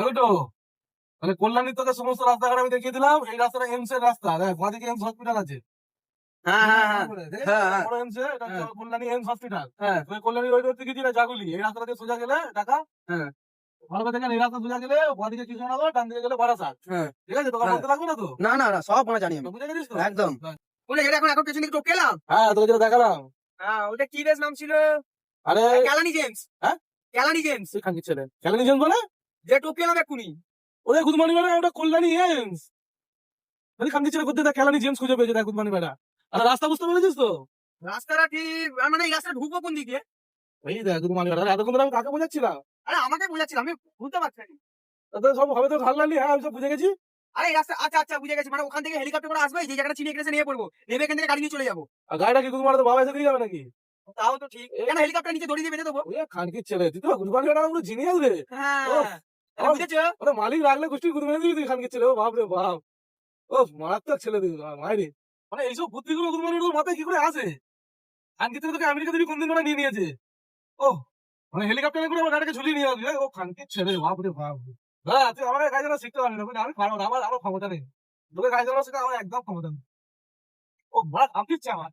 ওই তো মানে কল্যাণী তোকে সমস্ত রাস্তাঘাট আমি দেখিয়ে দিলাম। এই রাস্তাটা এমস এর রাস্তা, দেখ বাঁদিকে এমস হসপিটাল আছে। হ্যাঁ হ্যাঁ হ্যাঁ হ্যাঁ বড় এমস এটা হচ্ছে হ্যাঁ কল্যাণী এমস হসপিটাল। হ্যাঁ তুই কল্যাণীর ওই রোড থেকে যেটা জাগুলি, এই রাস্তাটা দিয়ে সোজা গেলে ঢাকা। হ্যাঁ ভালো করে দেখেন, এই রাস্তা সোজা গেলে বাঁদিকে কৃষ্ণনগর, ডান দিকে গেলে বারাসাত। হ্যাঁ ঠিক আছে, তোকে হ্যাঁ। বলতে লাগবে না তো? না না না, সব মনে জানি আমি, বুঝে গেছিস তো? একদম। বলে এটা এখন এখন পেছনে একটু টপকেলাম। হ্যাঁ, তোকে যেটা দেখালাম। হ্যাঁ, ওটা কি বেশ নাম ছিল? আরে ক্যালানি জেমস। হ্যাঁ, ক্যালানি জেমস, তুই খানকির ছেলে খেলে নিয়েছেন বলে যে টপকেলাম এক্ষুনি। ওদের গুদমানি বেড়া, ওটা কল্যাণী এমস। মানে খানকির ছেলে করতে দেখ, খেলানি জেমস খুঁজে পেয়েছে দেখ গুদমানি বেড়া। আর রাস্তা বুঝতে পেরেছিস তো? রাস্তাটা ঠিক, মানে এই রাস্তাটা ঢুকবো কোন দিক দিয়ে? এই দেখ গুদমানি বেড়া, এতক্ষণ ধরে আমি কাকে বোঝাচ্ছিলাম? আরে আমাকে বোঝাচ্ছিল, আমি বুঝতে পারছি না। তোদের সব হবে তো ঘাড়লালি। হ্যাঁ, আমি সব বুঝে গেছি। আরে এই রাস্তা, আচ্ছা আচ্ছা বুঝে গেছি, মানে ওখান থেকে হেলিকপ্টার করে আসবে, যে জায়গাটা চিনি এখানে নিয়ে পড়বো, নেমে এখান থেকে গাড়ি নিয়ে চলে যাবো। আর গাড়িটা কি গুদমানি তো বাবা এসে দিয়ে যাবে নাকি? তাও তো ঠিক, কেন হেলিকপ্টার নিচে দড়ি দিয়ে বেঁধে দেবো। ওই খানকির ছেলে, তুই তো গুদমানি বেড়া পুরো জিনিয়াস রে। হ্যাঁ, ওফ, তাহলে বুঝেছো? ওটা মালিক রাখলে গোষ্ঠী গুদমানি দিবি তুই খানকির ছেলে। ও বাপ রে বাপ, ও মারাত্মক ছেলে তুই মায়েরে। মানে এইসব বুদ্ধিগুলো গুদমানি তোর মাথায় কি করে আসে? খানকির ছেলে তোকে আমেরিকা দিবি কোন দিন ওরা নিয়ে নিয়েছে। ও মানে হেলিকপ্টারে করে আমার গাড়িকে ঝুলিয়ে নিয়ে আসবে। ও খানকির ছেলে, বাপ রে বাপ। হ্যাঁ, তুই আমাকে গাড়ি চালানো শিখতে পারবি না, বুঝলি? আমি পারবো না, আমার ক্ষমতা নেই। তোকে গাড়ি চালানো শেখা আমার একদম ক্ষমতা নেই। ও বড় খানকির ছে আমার।